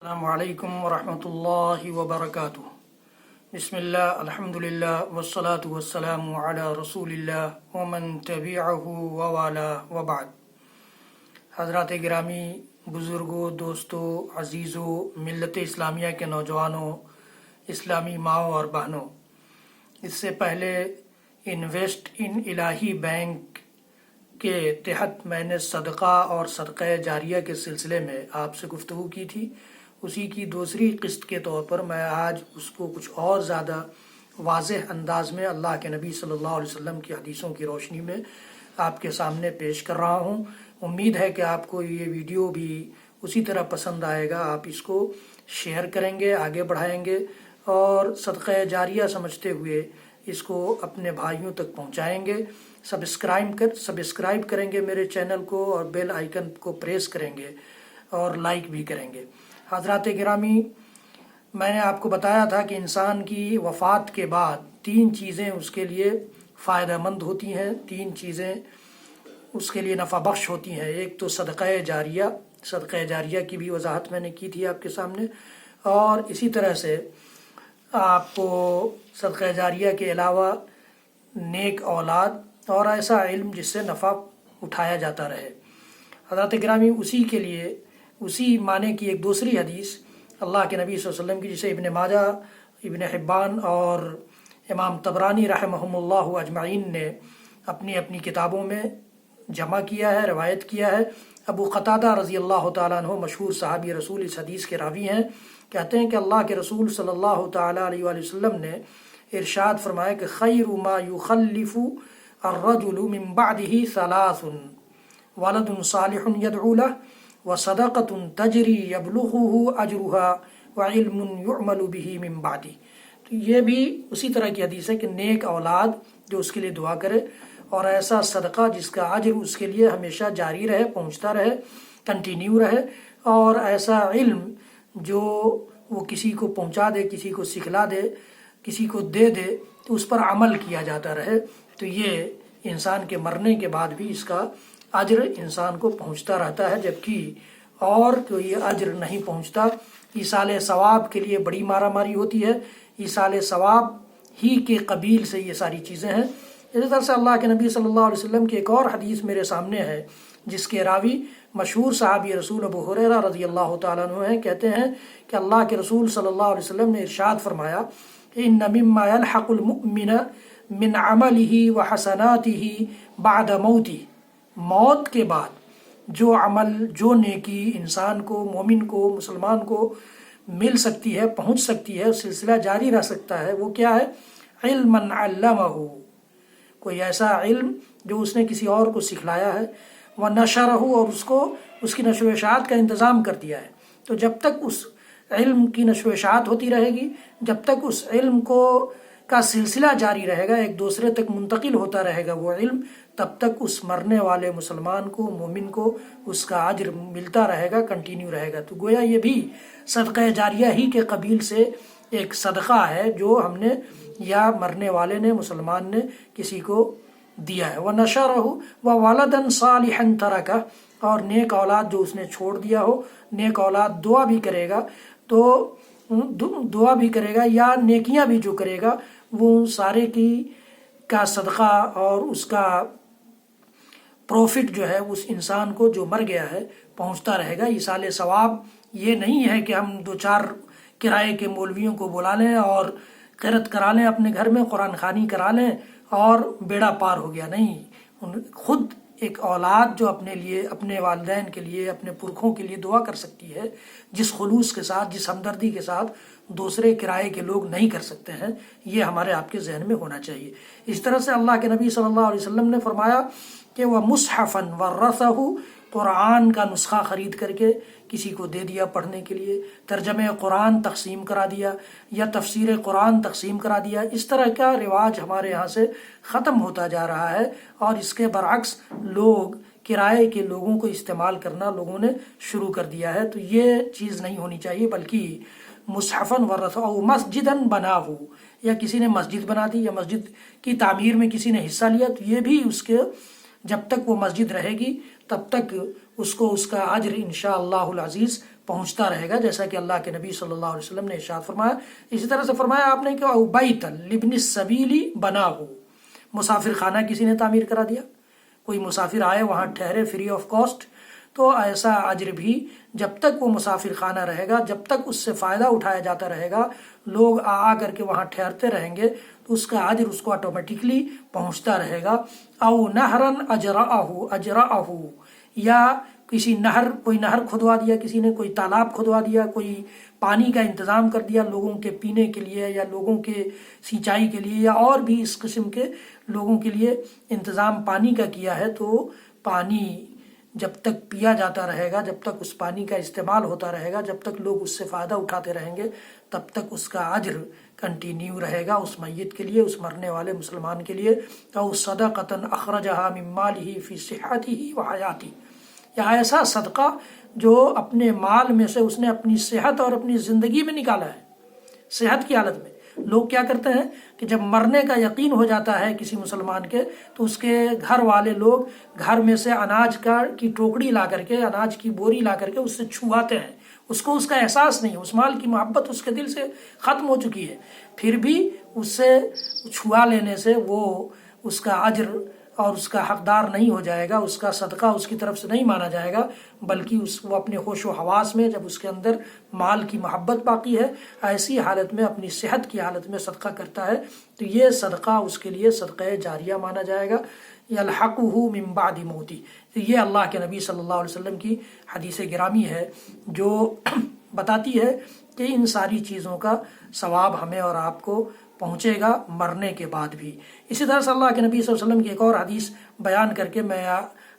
السلام علیکم ورحمۃ اللہ وبرکاتہ۔ بسم اللہ الحمد للہ والصلاة والسلام علی رسول اللہ ومن تبعہ ووالا وبعد۔ حضرات گرامی، بزرگوں، دوستوں، عزیزوں، ملت اسلامیہ کے نوجوانوں، اسلامی ماؤں اور بہنوں، اس سے پہلے انویسٹ ان الہی بینک کے تحت میں نے صدقہ اور صدقہ جاریہ کے سلسلے میں آپ سے گفتگو کی تھی۔ اسی کی دوسری قسط کے طور پر میں آج اس کو کچھ اور زیادہ واضح انداز میں اللہ کے نبی صلی اللہ علیہ وسلم کی حدیثوں کی روشنی میں آپ کے سامنے پیش کر رہا ہوں۔ امید ہے کہ آپ کو یہ ویڈیو بھی اسی طرح پسند آئے گا۔ آپ اس کو شیئر کریں گے، آگے بڑھائیں گے اور صدقہ جاریہ سمجھتے ہوئے اس کو اپنے بھائیوں تک پہنچائیں گے۔ سبسکرائب کریں گے میرے چینل کو اور بیل آئیکن کو پریس کریں گے اور لائک بھی کریں گے۔ حضرات گرامی، میں نے آپ کو بتایا تھا کہ انسان کی وفات کے بعد تین چیزیں اس کے لیے فائدہ مند ہوتی ہیں، تین چیزیں اس کے لیے نفع بخش ہوتی ہیں۔ ایک تو صدقہ جاریہ کی بھی وضاحت میں نے کی تھی آپ کے سامنے، اور اسی طرح سے آپ کو صدقہ جاریہ کے علاوہ نیک اولاد اور ایسا علم جس سے نفع اٹھایا جاتا رہے۔ حضرات گرامی، اسی معنی کی ایک دوسری حدیث اللہ کے نبی صلی اللہ علیہ وسلم کی، جسے ابن ماجہ، ابن حبان اور امام طبرانی رحمہم اللہ اجمعین نے اپنی اپنی کتابوں میں جمع کیا ہے، روایت کیا ہے۔ ابو قتادہ رضی اللہ تعالیٰ عنہ، مشہور صحابی رسول، اس حدیث کے راوی ہیں، کہتے ہیں کہ اللہ کے رسول صلی اللہ تعالیٰ علیہ وآلہ وسلم نے ارشاد فرمایا کہ خیر ما یخلف الرجل من بعدہ ثلاث، ولد صالح یدعو لہ، وصدقۃ تجری یبلغہ اجرہا، وعلم یعمل بہ من بعدہ۔ تو یہ بھی اسی طرح کی حدیث ہے کہ نیک اولاد جو اس کے لیے دعا کرے، اور ایسا صدقہ جس کا اجر اس کے لیے ہمیشہ جاری رہے، پہنچتا رہے، کنٹینیو رہے، اور ایسا علم جو وہ کسی کو پہنچا دے، کسی کو سکھلا دے، کسی کو دے دے، تو اس پر عمل کیا جاتا رہے۔ تو یہ انسان کے مرنے کے بعد بھی اس کا اجر انسان کو پہنچتا رہتا ہے، جبکہ اور کوئی اجر نہیں پہنچتا۔ ایصال ثواب کے لیے بڑی مارا ماری ہوتی ہے، ایصال ثواب ہی کے قبیل سے یہ ساری چیزیں ہیں۔ اسی طرح سے اللہ کے نبی صلی اللہ علیہ وسلم کی ایک اور حدیث میرے سامنے ہے، جس کے راوی مشہور صحابی رسول ابو ہریرہ رضی اللہ تعالیٰ عنہ ہیں۔ کہتے ہیں کہ اللہ کے رسول صلی اللہ علیہ وسلم نے ارشاد فرمایا، ان مما يلحق المؤمن من عمله وحسناته بعد موته، موت کے بعد جو عمل، جو نیکی انسان کو، مومن کو، مسلمان کو مل سکتی ہے، پہنچ سکتی ہے، سلسلہ جاری رہ سکتا ہے، وہ کیا ہے؟ علما علمہ، کوئی ایسا علم جو اس نے کسی اور کو سکھلایا ہے، ونشرہ، اور اس کی نشر و اشاعت کا انتظام کر دیا ہے۔ تو جب تک اس علم کی نشر و اشاعت ہوتی رہے گی، جب تک اس علم کا سلسلہ جاری رہے گا، ایک دوسرے تک منتقل ہوتا رہے گا وہ علم، تب تک اس مرنے والے مسلمان کو، مومن کو اس کا اجر ملتا رہے گا، کنٹینیو رہے گا۔ تو گویا یہ بھی صدقہ جاریہ ہی کے قبیل سے ایک صدقہ ہے جو ہم نے یا مرنے والے نے، مسلمان نے کسی کو دیا ہے۔ وَنَشَرَهُ وَوَلَدًا صَالِحًا تَرَكَهُ، اور نیک اولاد جو اس نے چھوڑ دیا ہو، نیک اولاد دعا بھی کرے گا، تو دعا بھی کرے گا یا نیکیاں بھی جو کرے گا، وہ سارے کا صدقہ اور اس کا پروفٹ جو ہے اس انسان کو جو مر گیا ہے پہنچتا رہے گا۔ ایصال ثواب یہ نہیں ہے کہ ہم دو چار کرائے کے مولویوں کو بلا لیں اور قرأت کرا لیں، اپنے گھر میں قرآن خوانی کرا لیں اور بیڑا پار ہو گیا۔ نہیں، خود ایک اولاد جو اپنے لیے، اپنے والدین کے لیے، اپنے پرکھوں کے لیے دعا کر سکتی ہے، جس خلوص کے ساتھ، جس ہمدردی کے ساتھ دوسرے کرائے کے لوگ نہیں کر سکتے ہیں، یہ ہمارے آپ کے ذہن میں ہونا چاہیے۔ اس طرح سے اللہ کے نبی صلی اللہ علیہ وسلم نے فرمایا کہ وہ مصحفاً ورثہ، قرآن کا نسخہ خرید کر کے کسی کو دے دیا پڑھنے کے لیے، ترجمہ قرآن تقسیم کرا دیا یا تفسیر قرآن تقسیم کرا دیا۔ اس طرح کا رواج ہمارے یہاں سے ختم ہوتا جا رہا ہے، اور اس کے برعکس لوگ کرائے کے لوگوں کو استعمال کرنا لوگوں نے شروع کر دیا ہے۔ تو یہ چیز نہیں ہونی چاہیے، بلکہ مصحفاً ورثہ او مسجداً بناہ، یا کسی نے مسجد بنا دی یا مسجد کی تعمیر میں کسی نے حصہ لیا، تو یہ بھی اس کے، جب تک وہ مسجد رہے گی تب تک اس کو اس کا اجر انشاءاللہ العزیز پہنچتا رہے گا، جیسا کہ اللہ کے نبی صلی اللہ علیہ وسلم نے ارشاد فرمایا۔ اسی طرح سے فرمایا آپ نے کہ بیت لابن السبیل بناہ، مسافر خانہ کسی نے تعمیر کرا دیا، کوئی مسافر آئے وہاں ٹھہرے فری آف کاسٹ، تو ایسا اجر بھی جب تک وہ مسافر خانہ رہے گا، جب تک اس سے فائدہ اٹھایا جاتا رہے گا، لوگ آ کر کے وہاں ٹھہرتے رہیں گے، تو اس کا اجر اس کو آٹومیٹکلی پہنچتا رہے گا۔ او نہرن اجرأہ، یا کسی نہر، کوئی نہر کھدوا دیا کسی نے، کوئی تالاب کھدوا دیا، کوئی پانی کا انتظام کر دیا لوگوں کے پینے کے لیے یا لوگوں کے سینچائی کے لیے، یا اور بھی اس قسم کے لوگوں کے لیے انتظام پانی کا کیا ہے، تو پانی جب تک پیا جاتا رہے گا، جب تک اس پانی کا استعمال ہوتا رہے گا، جب تک لوگ اس سے فائدہ اٹھاتے رہیں گے، تب تک اس کا اجر کنٹینیو رہے گا اس میت کے لیے، اس مرنے والے مسلمان کے لیے۔ او صدقۃ اخرجہا من مالہ فی صحتہ وحیاتہ، یا ایسا صدقہ جو اپنے مال میں سے اس نے اپنی صحت اور اپنی زندگی میں نکالا ہے، صحت کی حالت میں۔ لوگ کیا کرتے ہیں کہ جب مرنے کا یقین ہو جاتا ہے کسی مسلمان کے، تو اس کے گھر والے لوگ گھر میں سے اناج کی ٹوکری لا کر کے، اناج کی بوری لا کر کے اس سے چھواتے ہیں، اس کو اس کا احساس نہیں ہے، اس مال کی محبت اس کے دل سے ختم ہو چکی ہے، پھر بھی اس سے چھوا لینے سے وہ اس کا اجر اور اس کا حقدار نہیں ہو جائے گا، اس کا صدقہ اس کی طرف سے نہیں مانا جائے گا، بلکہ وہ اپنے ہوش و حواس میں، جب اس کے اندر مال کی محبت باقی ہے، ایسی حالت میں اپنی صحت کی حالت میں صدقہ کرتا ہے، تو یہ صدقہ اس کے لیے صدقہ جاریہ مانا جائے گا۔ یلحقہ من بعد موتہ، تو یہ اللہ کے نبی صلی اللہ علیہ وسلم کی حدیث گرامی ہے جو بتاتی ہے کہ ان ساری چیزوں کا ثواب ہمیں اور آپ کو پہنچے گا مرنے کے بعد بھی۔ اسی طرح سے اللہ کے نبی صلی اللہ علیہ وسلم کی ایک اور حدیث بیان کر کے میں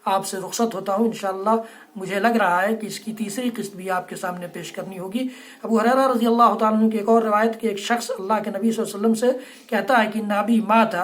آپ سے رخصت ہوتا ہوں۔ انشاءاللہ مجھے لگ رہا ہے کہ اس کی تیسری قسط بھی آپ کے سامنے پیش کرنی ہوگی۔ ابو ہریرہ رضی اللہ تعالیٰ عنہ کی ایک اور روایت کہ ایک شخص اللہ کے نبی صلی اللہ علیہ وسلم سے کہتا ہے کہ نبی مات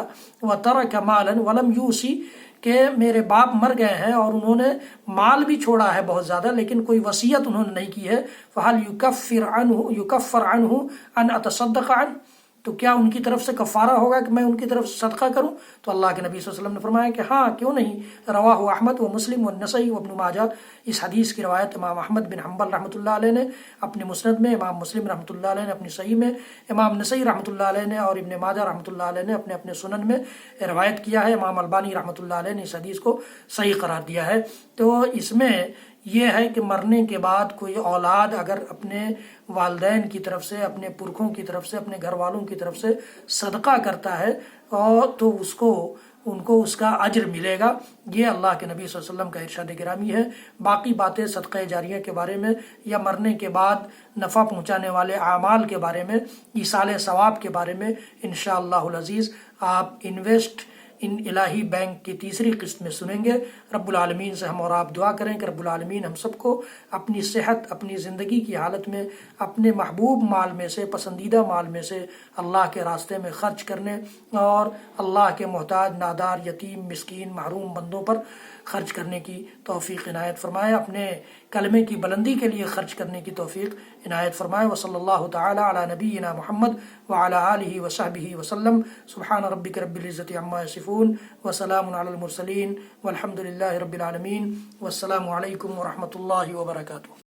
وترک مالا ولم یوصی، کہ میرے باپ مر گئے ہیں اور انہوں نے مال بھی چھوڑا ہے بہت زیادہ، لیکن کوئی وصیت انہوں نے نہیں کی ہے، فہل یکفر عنہ ان اتصدق عنہ، تو کیا ان کی طرف سے کفارہ ہوگا کہ میں ان کی طرف صدقہ کروں؟ تو اللہ کے نبی صلی اللہ علیہ وسلم نے فرمایا کہ ہاں، کیوں نہیں۔ رواہ احمد و مسلم والنسائی وابن ماجہ، اس حدیث کی روایت امام احمد بن حنبل رحمۃ اللہ علیہ نے اپنے مسند میں، امام مسلم رحمۃ اللہ علیہ نے اپنی صحیح میں، امام نسائی رحمۃ اللہ علیہ نے اور ابن ماجہ رحمۃ اللہ علیہ نے اپنے اپنے سنن میں روایت کیا ہے۔ امام البانی رحمۃ اللہ علیہ نے اس حدیث کو صحیح قرار دیا ہے۔ تو اس میں یہ ہے کہ مرنے کے بعد کوئی اولاد اگر اپنے والدین کی طرف سے، اپنے پرکھوں کی طرف سے، اپنے گھر والوں کی طرف سے صدقہ کرتا ہے اور تو ان کو اس کا اجر ملے گا۔ یہ اللہ کے نبی صلی اللہ علیہ وسلم کا ارشاد گرامی ہے۔ باقی باتیں صدقہ جاریہ کے بارے میں یا مرنے کے بعد نفع پہنچانے والے اعمال کے بارے میں، ایصال ثواب کے بارے میں انشاءاللہ العزیز آپ انویسٹ ان الہی بینک کی تیسری قسط میں سنیں گے۔ رب العالمین سے ہم اور آپ دعا کریں کہ رب العالمین ہم سب کو اپنی صحت، اپنی زندگی کی حالت میں اپنے محبوب مال میں سے، پسندیدہ مال میں سے اللہ کے راستے میں خرچ کرنے اور اللہ کے محتاج، نادار، یتیم، مسکین، محروم بندوں پر خرچ کرنے کی توفیق عنایت فرمائے، اپنے کلمے کی بلندی کے لیے خرچ کرنے کی توفیق عنایت فرمائے۔ وصلی اللہ تعالی علی نبینا محمد وعلی آلہ وصحبہ وسلم۔ سبحان ربک رب العزۃ عما یصفون وسلام علی المرسلین والحمد للہ رب العالمین، والسلام علیکم ورحمۃ اللہ وبرکاتہ۔